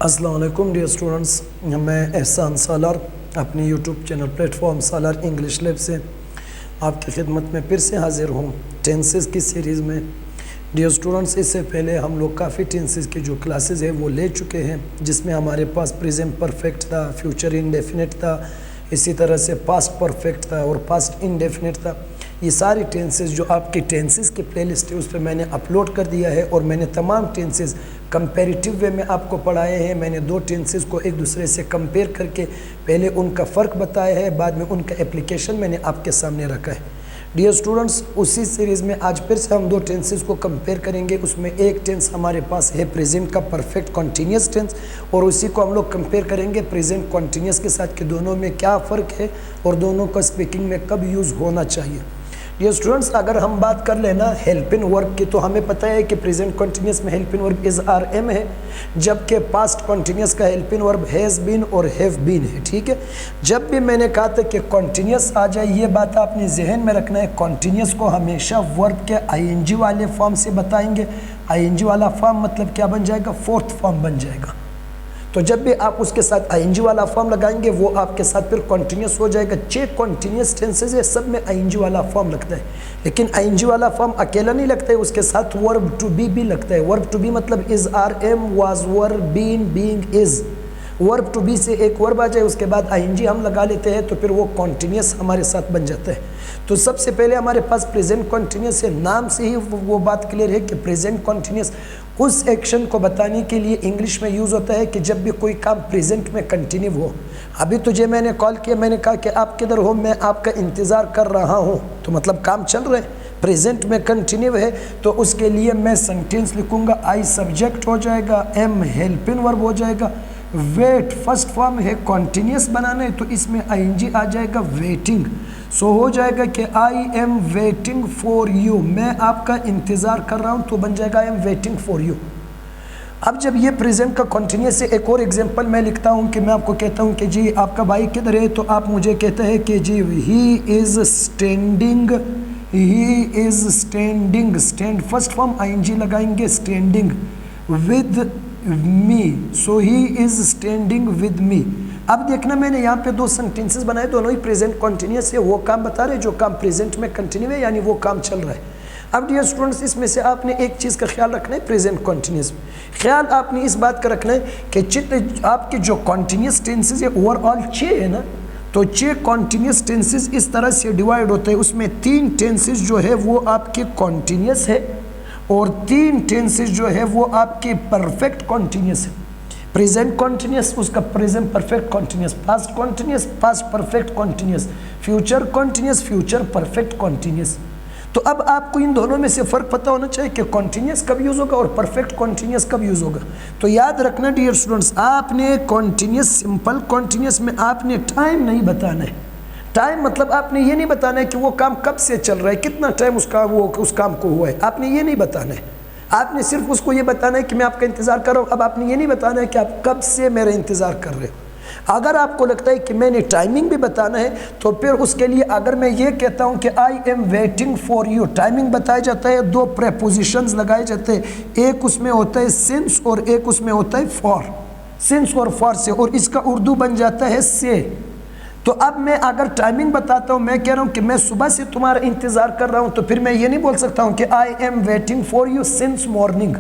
السلام علیکم dear students, میں احسان سالار اپنی یوٹیوب چینل پلیٹ فارم سالار انگلش لیب سے آپ کی خدمت میں پھر سے حاضر ہوں ٹینسز کی سیریز میں۔ ڈیئر اسٹوڈنٹس، اس سے پہلے ہم لوگ کافی ٹینسز کی جو کلاسز ہیں وہ لے چکے ہیں، جس میں ہمارے پاس پریزنٹ پرفیکٹ تھا، فیوچر انڈیفینٹ تھا، اسی طرح سے پاسٹ پرفیکٹ تھا اور پاسٹ انڈیفینٹ تھا۔ یہ ساری ٹینسز جو آپ کی ٹینسز کی پلے لسٹ ہے اس پہ میں نے اپلوڈ کر دیا ہے، اور میں نے تمام ٹینسز کمپیریٹیو وے میں آپ کو پڑھائے ہیں۔ میں نے دو ٹینسز کو ایک دوسرے سے کمپیئر کر کے پہلے ان کا فرق بتایا ہے، بعد میں ان کا اپلیکیشن میں نے آپ کے سامنے رکھا ہے۔ ڈیئر اسٹوڈنٹس، اسی سیریز میں آج پھر سے ہم دو ٹینسز کو کمپیئر کریں گے۔ اس میں ایک ٹینس ہمارے پاس ہے پریزنٹ کا پرفیکٹ کنٹینیوس ٹینس، اور اسی کو ہم لوگ کمپیئر کریں گے پریزنٹ کنٹینیوس کے ساتھ کہ دونوں میں کیا فرق ہے اور دونوں کا اسپیکنگ میں کب یوز ہونا چاہیے۔ ڈیئر اسٹوڈنٹس، اگر ہم بات کر لینا ہیلپنگ ورب کی، تو ہمیں پتہ ہے کہ پریزنٹ کنٹینیوس میں ہیلپنگ ورب از آر ایم ہے، جبکہ پاسٹ کنٹینیوس کا ہیلپنگ ورب ہیز بین اور ہیو بین ہے۔ ٹھیک ہے، جب بھی میں نے کہا تھا کہ کنٹینیوس آ جائے، یہ بات آپ نے ذہن میں رکھنا ہے۔ کنٹینیوس کو ہمیشہ ورب کے آئی این جی والے فارم سے بتائیں گے۔ آئی این جی والا فارم مطلب کیا بن جائے گا؟ فورتھ فارم بن جائے گا۔ تو جب بھی آپ اس کے ساتھ آئی این جی والا فارم لگائیں گے، وہ آپ کے ساتھ پھر کنٹینیوس ہو جائے گا۔ چھ کنٹینیوس ٹینسز ہے، سب میں آئی این جی والا فارم لگتا ہے، لیکن آئی این جی والا فارم اکیلا نہیں لگتا ہے، اس کے ساتھ ورب ٹو بی بھی لگتا ہے۔ ورب ٹو بی مطلب is are am, was were, been, being, is. Verb to be سے ایک ورب آ جائے، اس کے بعد آئی این جی ہم لگا لیتے ہیں، تو پھر وہ کنٹینیوس ہمارے ساتھ بن جاتا ہے۔ تو سب سے پہلے ہمارے پاس پریزنٹ کنٹینیوس ہے۔ نام سے ہی وہ بات کلیئر ہے کہ پریزنٹ کنٹینیوس اس ایکشن کو بتانے کے لیے انگلش میں یوز ہوتا ہے کہ جب بھی کوئی کام پریزنٹ میں کنٹینیو ہو۔ ابھی تجھے میں نے کال کیا، میں نے کہا کہ آپ کدھر ہو، میں آپ کا انتظار کر رہا ہوں، تو مطلب کام چل رہا ہے، پریزنٹ میں کنٹینیو ہے، تو اس کے لیے میں سینٹینس لکھوں گا۔ آئی سبجیکٹ ہو جائے گا، ایم ہیلپنگ ورب ہو جائے گا، ویٹ فرسٹ فارم ہے، کنٹینیوس بنانا ہے تو اس میں آئی این جی آ جائے گا، ویٹنگ۔ سو ہو جائے گا کہ I am waiting for you, میں آپ کا انتظار کر رہا ہوں، تو بن جائے گا I am waiting for you. اب جب یہ پریزنٹ کا کنٹینیوس ہے، ایک اور ایگزامپل میں لکھتا ہوں کہ میں آپ کو کہتا ہوں کہ جی آپ کا بھائی کدھر ہے، تو آپ مجھے کہتے ہیں کہ جی he is standing, he is standing, stand first form I N G لگائیں گے، standing with me, so he is standing with me. اب دیکھنا میں نے یہاں پہ دو سینٹینسز بنائے، دونوں ہی پریزنٹ کنٹینیوس ہے، وہ کام بتا رہے جو کام پریزنٹ میں کنٹینیو ہے، یعنی وہ کام چل رہا ہے۔ اب ڈیئر اسٹوڈنٹس، اس میں سے آپ نے ایک چیز کا خیال رکھنا ہے پریزنٹ کنٹینیوس میں۔ خیال آپ نے اس بات کا رکھنا ہے کہ آپ کے جو کنٹینیوس ٹینسز ہے اوور آل 6 ہے نا، تو 6 کنٹینیوس ٹینسز اس طرح سے ڈیوائیڈ ہوتے ہیں۔ اس میں 3 ٹینسز جو ہے وہ آپ کے کنٹینیوس ہے، اور 3 ٹینسز جو ہے وہ آپ کے پرفیکٹ کنٹینیوس ہے۔ پریزنٹ کنٹینیوس، اس کا present perfect continuous, past continuous, past perfect continuous, future continuous, future perfect continuous. تو اب آپ کو ان دونوں میں سے فرق پتہ ہونا چاہیے کہ کنٹینیوس کب یوز ہوگا اور پرفیکٹ کنٹینیوس کب یوز ہوگا۔ تو یاد رکھنا ڈیئر اسٹوڈنٹس، آپ نے کنٹینیوس، سمپل کنٹینیوس میں آپ نے ٹائم نہیں بتانا ہے۔ ٹائم مطلب آپ نے یہ نہیں بتانا ہے کہ وہ کام کب سے چل رہا ہے، کتنا ٹائم اس کام کو ہوا ہے، آپ نے یہ نہیں بتانا ہے۔ آپ نے صرف اس کو یہ بتانا ہے کہ میں آپ کا انتظار کر رہا ہوں۔ اب آپ نے یہ نہیں بتانا ہے کہ آپ کب سے میرا انتظار کر رہے ہو۔ اگر آپ کو لگتا ہے کہ میں نے ٹائمنگ بھی بتانا ہے، تو پھر اس کے لیے اگر میں یہ کہتا ہوں کہ I am waiting for you, timing بتایا جاتا ہے، 2 پریپوزیشنز لگائے جاتے ہیں، ایک اس میں ہوتا ہے سنس اور ایک اس میں ہوتا ہے فار، سنس اور فار سے، اور اس کا اردو بن جاتا ہے سے۔ تو اب میں اگر ٹائمنگ بتاتا ہوں، میں کہہ رہا ہوں کہ میں صبح سے تمہارا انتظار کر رہا ہوں، تو پھر میں یہ نہیں بول سکتا ہوں کہ I am waiting for you since morning.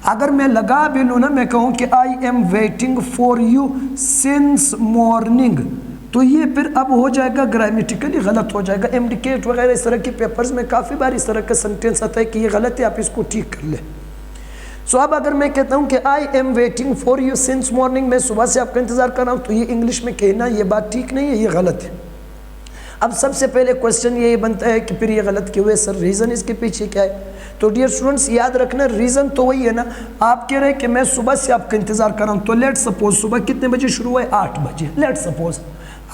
اگر میں لگا بھی لوں نا، میں کہوں کہ I am waiting for you since morning, تو یہ پھر اب ہو جائے گا گرامیٹیکلی غلط ہو جائے گا۔ انڈیکیٹ وغیرہ اس طرح کے پیپرز میں کافی بار اس طرح کا سینٹینس آتا ہے کہ یہ غلط ہے، آپ اس کو ٹھیک کر لیں۔ سو اب اگر میں کہتا ہوں کہ I am waiting for you since morning, میں صبح سے آپ کا انتظار کر رہا ہوں، تو یہ انگلش میں کہنا یہ بات ٹھیک نہیں ہے، یہ غلط ہے۔ اب سب سے پہلے کوسچن یہ بنتا ہے کہ پھر یہ غلط کیوں ہے سر، ریزن اس کے پیچھے کیا ہے؟ تو ڈیئر اسٹوڈنٹس یاد رکھنا، ریزن تو وہی ہے نا، آپ کہہ رہے ہیں کہ میں صبح سے آپ کا انتظار کر رہا ہوں، تو لیٹ سپوز صبح کتنے بجے شروع ہوا ہے؟ 8 بجے، لیٹ سپوز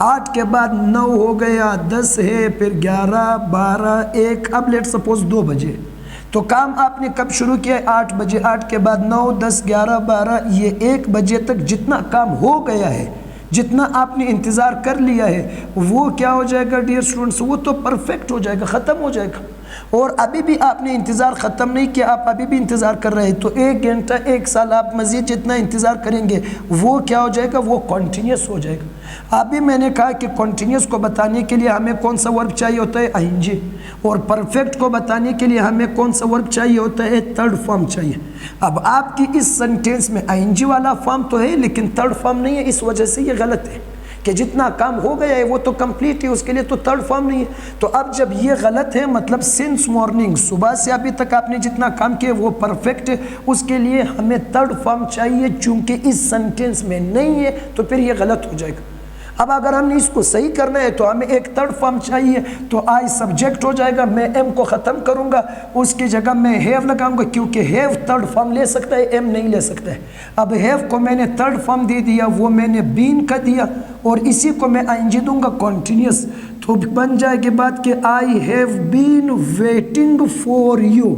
8 کے بعد 9 ہو گیا، 10 ہے، پھر 11، 12، 1، اب لیٹ سپوز 2 بجے، تو کام آپ نے کب شروع کیا ہے؟ 8 بجے، 8 کے بعد 9، 10، 11، 12، یہ 1 بجے تک جتنا کام ہو گیا ہے، جتنا آپ نے انتظار کر لیا ہے، وہ کیا ہو جائے گا ڈیئر اسٹوڈنٹس؟ وہ تو پرفیکٹ ہو جائے گا، ختم ہو جائے گا۔ اور ابھی بھی آپ نے انتظار ختم نہیں کیا, آپ ابھی بھی انتظار کر رہے ہیں, تو 1 گھنٹہ 1 سال آپ مزید جتنا انتظار کریں گے وہ کیا ہو جائے گا, وہ کنٹینیوس ہو جائے گا. ابھی میں نے کہا کہ کنٹینیوس کو بتانے کے لیے ہمیں کون سا ورب چاہیے ہوتا ہے, آئی جی, اور پرفیکٹ کو بتانے کے لیے ہمیں کون سا ورب چاہیے ہوتا ہے, تھرڈ فارم چاہیے. اب آپ کی اس سینٹینس میں آئی جی والا فارم تو ہے لیکن تھرڈ فارم نہیں ہے, اس وجہ سے یہ غلط ہے کہ جتنا کام ہو گیا ہے وہ تو کمپلیٹ ہے, اس کے لیے تو تھرڈ فارم نہیں ہے. تو اب جب یہ غلط ہے مطلب سنس مارننگ, صبح سے ابھی تک آپ نے جتنا کام کیا وہ پرفیکٹ ہے, اس کے لیے ہمیں تھرڈ فارم چاہیے, چونکہ اس سینٹینس میں نہیں ہے تو پھر یہ غلط ہو جائے گا. اب اگر ہم نے اس کو صحیح کرنا ہے تو ہمیں ایک تھرڈ فارم چاہیے, تو آئی سبجیکٹ ہو جائے گا, میں ایم کو ختم کروں گا, اس کی جگہ میں ہیو لگاؤں گا, کیونکہ ہیو تھرڈ فارم لے سکتا ہے, ایم نہیں لے سکتا ہے. اب ہیو کو میں نے تھرڈ فارم دے دیا, وہ میں نے بین کا دیا, اور اسی کو میں آئی این جی دوں گا کنٹینیوس, تو بن جائے گی بات کہ I have been waiting for you,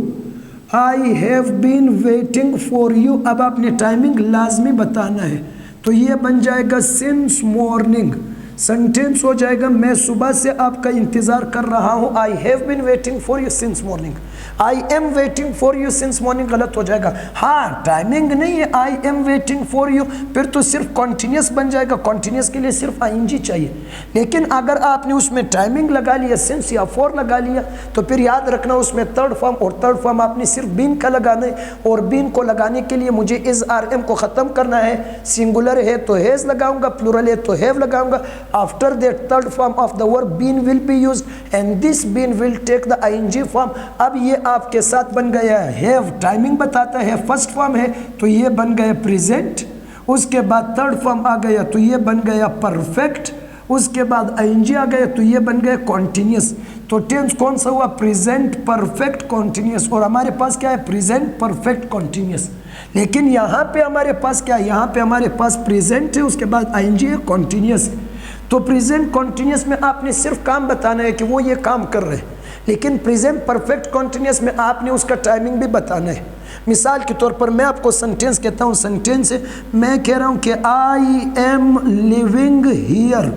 I have been waiting for you. اب آپ نے ٹائمنگ لازمی بتانا ہے, تو یہ بن جائے گا سنس مارننگ. سینٹینس ہو جائے گا میں صبح سے آپ کا انتظار کر رہا ہوں, آئی have been waiting for you since morning. I am waiting for you since morning غلط ہو جائے گا. ہاں ٹائمنگ نہیں ہے, آئی ایم ویٹنگ فار یو, پھر تو صرف کنٹینیوس بن جائے گا, کنٹینیوس کے لیے صرف آئی این جی چاہیے. لیکن اگر آپ نے اس میں ٹائمنگ لگا لیا, سنس یا فور لگا لیا, تو پھر یاد رکھنا اس میں تھرڈ فارم, اور تھرڈ فارم آپ نے صرف بین کا لگانا ہے, اور بین کو لگانے کے لیے مجھے از آر ایم کو ختم کرنا ہے. سنگولر ہے تو ہیز لگاؤں گا, پلورل ہے تو ہیو لگاؤں گا. After that third form of the verb been will be used, and this been will take the ing form. اب یہ آپ کے ساتھ بن گیا have, ٹائمنگ بتاتا ہے, فرسٹ فارم ہے تو یہ بن گیا present, اس کے بعد تھرڈ فارم آ گیا تو یہ بن گیا perfect, اس کے بعد ing آ گیا تو یہ بن گیا continuous. تو ٹینس کون سا ہوا, present perfect continuous, اور ہمارے پاس کیا ہے, present perfect continuous. لیکن یہاں پہ ہمارے پاس کیا ہے, یہاں پہ ہمارے پاس present ہے, اس کے بعد ing ہے, continuous ہے. تو پریزنٹ کنٹینیوس میں آپ نے صرف کام بتانا ہے کہ وہ یہ کام کر رہے ہیں, لیکن پریزنٹ پرفیکٹ کنٹینیوس میں آپ نے اس کا ٹائمنگ بھی بتانا ہے. مثال کے طور پر میں آپ کو سینٹینس کہتا ہوں, سینٹینس ہے, میں کہہ رہا ہوں کہ I am living here,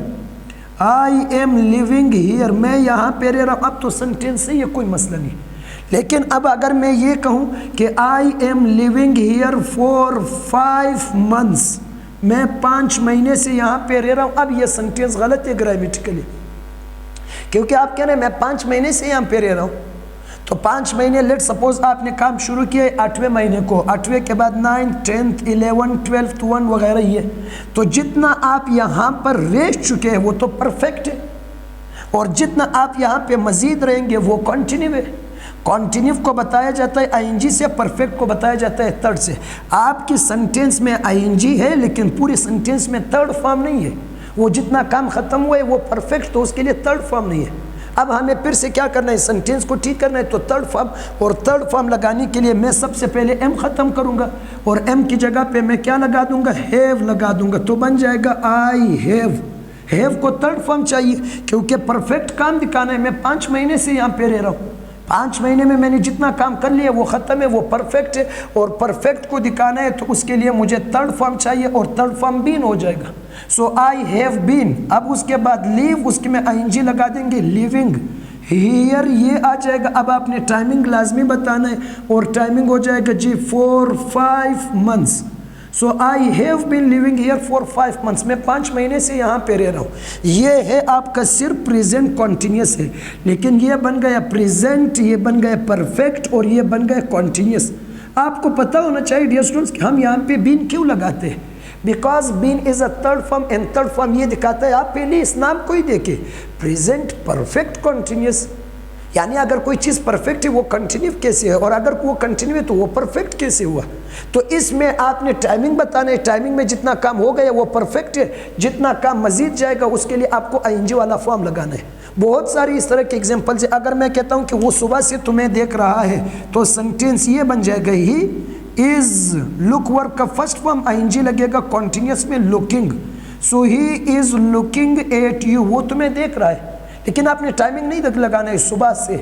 I am living here, میں یہاں پہ رہ رہا ہوں. اب تو سینٹینس ہے, یہ کوئی مسئلہ نہیں. لیکن اب اگر میں یہ کہوں کہ I am living here for 5 months, میں 5 مہینے سے یہاں پہ رہ رہا ہوں, اب یہ سینٹینس غلط ہے گرامیٹیکلی, کیونکہ آپ کہہ رہے ہیں میں 5 مہینے سے یہاں پہ رہ رہا ہوں. تو 5 مہینے, لیٹ سپوز آپ نے کام شروع کیا ہے 8ویں مہینے کو, 8ویں کے بعد 9th 10th 11th 12th 1 وغیرہ, یہ تو جتنا آپ یہاں پر رہ چکے ہیں وہ تو پرفیکٹ ہے, اور جتنا آپ یہاں پہ مزید رہیں گے وہ کنٹینیو ہے. کنٹینیو کو بتایا جاتا ہے آئی این جی سے, پرفیکٹ کو بتایا جاتا ہے تھرڈ سے. آپ کی سینٹینس میں آئی این جی ہے لیکن پوری سینٹینس میں تھرڈ فارم نہیں ہے, وہ جتنا کام ختم ہوا ہے وہ پرفیکٹ, تو اس کے لیے تھرڈ فارم نہیں ہے. اب ہمیں پھر سے کیا کرنا ہے, سینٹینس کو ٹھیک کرنا ہے, تو تھرڈ فارم, اور تھرڈ فارم لگانے کے لیے میں سب سے پہلے ایم ختم کروں گا, اور ایم کی جگہ پہ میں کیا لگا دوں گا, ہیو لگا دوں گا, تو بن جائے گا آئی ہیو. ہیو کو تھرڈ فارم چاہیے کیونکہ پرفیکٹ کام دکھانا ہے, میں 5 مہینے سے یہاں پہ رہ رہا ہوں, 5 مہینے میں نے جتنا کام کر لیا وہ ختم ہے, وہ پرفیکٹ ہے, اور پرفیکٹ کو دکھانا ہے تو اس کے لیے مجھے تھرڈ فارم چاہیے, اور تھرڈ فارم بین ہو جائے گا. سو آئی ہیو بین, اب اس کے بعد لیو, اس کے میں آئی این جی لگا دیں گے, لیونگ ہیئر یہ آ جائے گا. اب آپ نے ٹائمنگ لازمی بتانا ہے, اور ٹائمنگ ہو جائے گا جی 4 5 months. So I have been living here for 5 months, میں 5 مہینے سے یہاں پہ رہ رہا ہوں. یہ ہے آپ کا صرف پریزنٹ کنٹینیوس ہے, لیکن یہ بن گیا پریزنٹ, یہ بن گیا پرفیکٹ, اور یہ بن گیا کنٹینیوس. آپ کو پتہ ہونا چاہیے ڈیئر اسٹوڈنٹس کہ ہم یہاں پہ بین کیوں لگاتے ہیں, because been is a third form, and third form یہ دکھاتا ہے, آپ پہلے اس نام کو ہی دیکھیں, پریزنٹ پرفیکٹ کنٹینیوس, یعنی اگر کوئی چیز پرفیکٹ ہے وہ کنٹینیو کیسے ہے, اور اگر وہ کنٹینیو ہے تو وہ پرفیکٹ کیسے ہوا. تو اس میں آپ نے ٹائمنگ بتانا ہے, ٹائمنگ میں جتنا کام ہو گیا وہ پرفیکٹ ہے, جتنا کام مزید جائے گا اس کے لیے آپ کو آئی این جی والا فارم لگانا ہے. بہت ساری اس طرح کی ایگزامپلز ہے. اگر میں کہتا ہوں کہ وہ صبح سے تمہیں دیکھ رہا ہے, تو سینٹینس یہ بن جائے گا, ہی از, لک ورب کا first form I N G لگے گا کنٹینیوس میں, looking. So he is looking at you, وہ تمہیں دیکھ رہا ہے, لیکن آپ نے ٹائمنگ نہیں لگانا ہے صبح سے.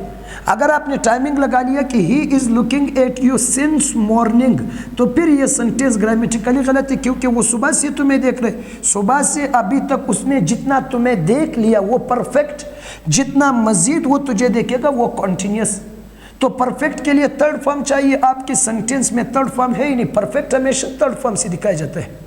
اگر آپ نے ٹائمنگ لگا لیا کہ he is looking at you since morning, تو پھر یہ سینٹینس گرامیٹیکلی غلط ہے, کیونکہ وہ صبح سے تمہیں دیکھ رہے, صبح سے ابھی تک اس نے جتنا تمہیں دیکھ لیا وہ پرفیکٹ, جتنا مزید وہ تجھے دیکھے گا وہ کنٹینیوس. تو پرفیکٹ کے لیے تھرڈ فارم چاہیے. آپ کی سینٹینس میں تھرڈ فارم ہے ہی نہیں. پرفیکٹ ہمیشہ تھرڈ فارم سے دکھایا جاتا ہے.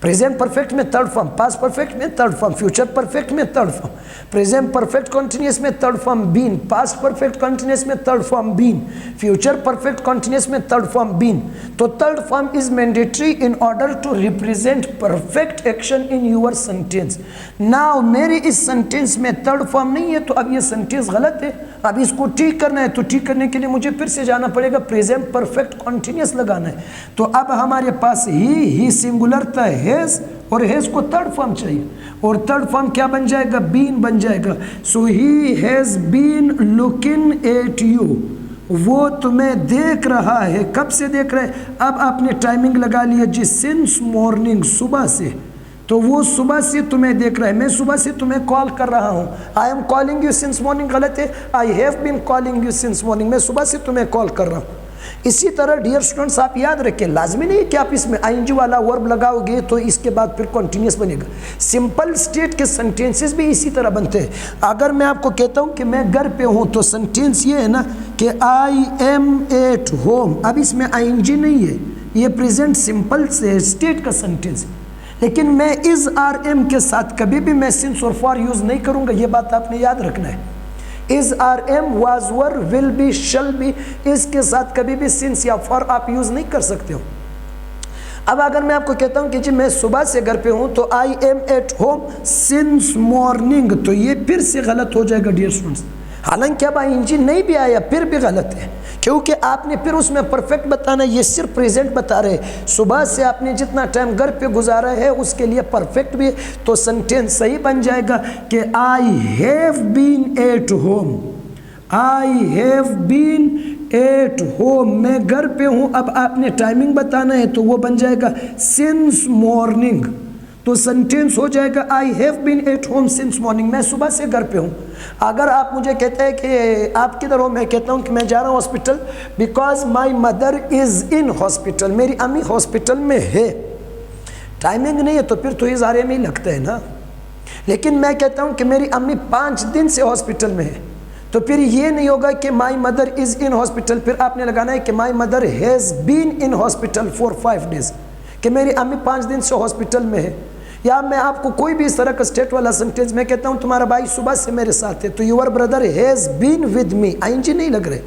پریزنٹ پرفیکٹ میں تھرڈ فارم, پاسٹ پرفیکٹ میں تھرڈ فارم, فیوچر پرفیکٹ میں third form, present perfect continuous میں third form been, past perfect continuous میں third form been, future perfect continuous میں تھرڈ فارم بین. تو third form is mandatory in order to represent perfect action in your sentence. Now میری اس sentence میں third form نہیں ہے تو اب یہ سینٹینس غلط ہے. اب اس کو ٹھیک کرنا ہے تو ٹھیک کرنے کے لیے مجھے پھر سے جانا پڑے گا, پریزنٹ پرفیکٹ کنٹینیوس لگانا ہے. تو اب ہمارے پاس ہی سنگولر تھا ہیز, اور ہیز کو تھرڈ فارم چاہیے, اور تھرڈ فارم کیا بن جائے گا؟ بین بن جائے گا. So he has been looking at you, وہ تمہیں دیکھ رہا ہے. کب سے دیکھ رہا ہے؟ اب آپ نے ٹائمنگ لگا لیا جی, سنس مارننگ, صبح سے. تو وہ صبح سے تمہیں دیکھ رہا ہے. میں صبح سے تمہیں کال کر رہا ہوں. I am calling you since morning غلط ہے. آئی have been calling you since morning, میں صبح سے تمہیں کال کر رہا ہوں. اسی طرح ڈیئر اسٹوڈنٹس آپ یاد رکھیں, لازمی نہیں کہ آپ اس میں آئی این جی والا ورب لگاؤ گے تو اس کے بعد پھر کنٹینیوس بنے گا. سمپل اسٹیٹ کے سینٹینسز بھی اسی طرح بنتے ہیں. اگر میں آپ کو کہتا ہوں کہ میں گھر پہ ہوں تو سینٹینس یہ ہے نا کہ آئی ایم ایٹ ہوم. اب اس میں آئی این جی نہیں ہے, یہ پریزنٹ سمپل سے اسٹیٹ کا سینٹینس ہے. لیکن میں از آر ایم کے ساتھ کبھی بھی میں سنس اور فار یوز نہیں کروں گا. یہ بات آپ نے یاد رکھنا ہے. Is are am, was were, will be, shall be, اس کے ساتھ کبھی بھی سنس یا فار آپ یوز نہیں کر سکتے ہو. اب اگر میں آپ کو کہتا ہوں کہ جی میں صبح سے گھر پہ ہوں تو I am at home since morning, تو یہ پھر سے غلط ہو جائے گا ڈیئر اسٹوڈنٹس. حالانکہ اب آئی این جی نہیں بھی آیا پھر بھی غلط ہے, کیونکہ آپ نے پھر اس میں پرفیکٹ بتانا, یہ صرف پریزنٹ بتا رہے. صبح سے آپ نے جتنا ٹائم گھر پہ گزارا ہے اس کے لیے پرفیکٹ بھی, تو سینٹینس صحیح بن جائے گا کہ I have been at home. I have been at home, میں گھر پہ ہوں. اب آپ نے ٹائمنگ بتانا ہے تو وہ بن جائے گا سنس مارننگ. تو سینٹینس ہو جائے گا I have been at home since morning, میں صبح سے گھر پہ ہوں. اگر آپ مجھے کہتے ہیں کہ آپ کدھر ہو, میں کہتا ہوں کہ میں جا رہا ہوں hospital, because my mother is in hospital, میری امی ہاسپٹل میں ہے. ٹائمنگ نہیں ہے تو پھر تو اظہار میں ہی لگتا ہے نا. لیکن میں کہتا ہوں کہ میری امی 5 دن سے ہاسپٹل میں ہے, تو پھر یہ نہیں ہوگا کہ my mother is in hospital, پھر آپ نے لگانا ہے کہ my mother has been in hospital for 5 days, کہ میری امی 5 دن سے ہاسپٹل میں ہے. یا میں آپ کو کوئی بھی اس طرح کا اسٹیٹ والا سینٹینس میں کہتا ہوں تمہارا بھائی صبح سے میرے ساتھ ہے, تو your brother has been with me, I N G نہیں لگ رہے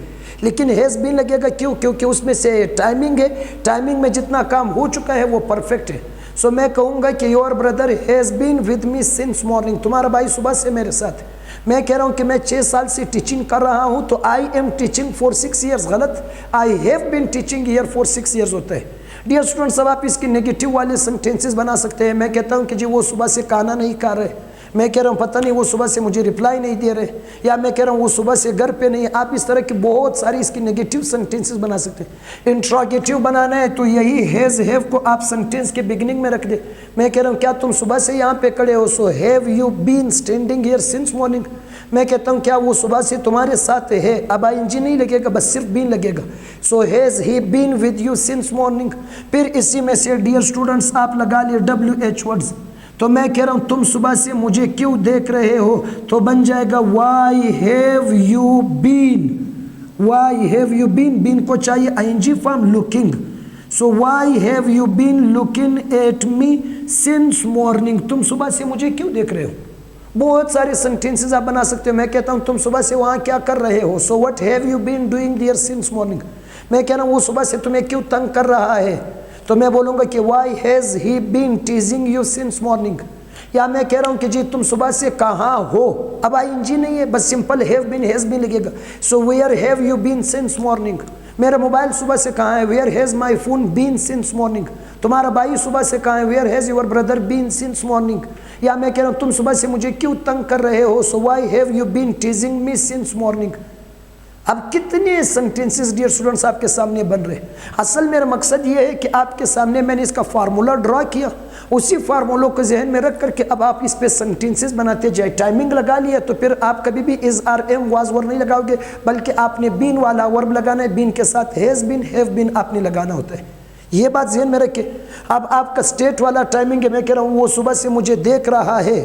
لیکن ہیز بین لگے گا. کیوں؟ کیونکہ اس میں سے ٹائمنگ ہے, ٹائمنگ میں جتنا کام ہو چکا ہے وہ پرفیکٹ ہے. سو میں کہوں گا کہ your brother has been with me since morning, تمہارا بھائی صبح سے میرے ساتھ ہے. میں کہہ رہا ہوں کہ میں 6 سال سے ٹیچنگ کر رہا ہوں, تو I am teaching for 6 years غلط, I have been teaching here for 6 years ہوتا ہے. ڈیئر اسٹوڈنٹس اب آپ اس کی نگیٹو والے سینٹینسز بنا سکتے ہیں. میں کہتا ہوں کہ جی وہ صبح سے کھانا نہیں کھا رہے, میں کہہ رہا ہوں پتہ نہیں وہ صبح سے مجھے رپلائی نہیں دے رہے, یا میں کہہ رہا ہوں وہ صبح سے گھر پہ نہیں. آپ اس طرح کی بہت ساری اس کی نگیٹو سینٹینسز بنا سکتے ہیں. انٹراگیٹو بنانا ہے تو یہی ہیز ہیو کو آپ سینٹینس کے بگننگ میں رکھ دیں. میں کہہ رہا ہوں کیا تم صبح سے یہاں پہ کھڑے ہو, so have you been standing here since morning. میں کہتا ہوں کیا وہ صبح سے تمہارے ساتھ ہے, اب آئی این جی نہیں لگے گا, بس صرف بین لگے گا. So has he been with you since morning. پھر اسی میں سے ڈیئر اسٹوڈنٹس آپ لگا لیے WH ورڈز. تو میں کہہ رہا ہوں تم صبح سے مجھے کیوں دیکھ رہے ہو, تو بن جائے گا why have you been. Why have you been, been کو چاہیے I N G form looking. So why have you been looking at me since morning, تم صبح سے مجھے کیوں دیکھ رہے ہو. بہت سارے سینٹینسز آپ بنا سکتے ہو. میں کہتا ہوں تم صبح سے وہاں کیا کر رہے ہو, so what have you been doing there since morning. میں کہہ رہا ہوں وہ صبح سے تمہیں کیوں تنگ کر رہا ہے, تو میں بولوں گا کہ why has he been teasing you since morning. یا میں کہہ رہا ہوں کہ جی تم صبح سے کہاں ہو, اب آئی این جی نہیں ہے, بس simple have been has been لگے گا. So where have you been since morning. میرا موبائل صبح سے کہاں ہے, where has my phone been since morning. تمہارا بھائی صبح سے کہاں ہے, where has your brother been since morning. یا میں کہہ رہا ہوں تم صبح سے مجھے کیوں تنگ کر رہے ہو, so why have you been teasing me since morning. اب کتنے سینٹینسز ڈیئر اسٹوڈنٹس آپ کے سامنے بن رہے. اصل میرا مقصد یہ ہے کہ آپ کے سامنے میں نے اس کا فارمولا ڈرا کیا, اسی فارمولوں کو ذہن میں رکھ کر کے اب آپ اس پہ سینٹینسز بناتے جائے. ٹائمنگ لگا لیا تو پھر آپ کبھی بھی از آر ایم واز ور نہیں لگاؤ گے, بلکہ آپ نے بین والا ورب لگانا ہے, بین کے ساتھ ہیز بین ہیو بین آپ نے لگانا ہوتا ہے. یہ بات ذہن میں رکھے. اب آپ کا اسٹیٹ والا ٹائمنگ ہے, میں کہہ رہا ہوں وہ صبح سے مجھے دیکھ رہا ہے,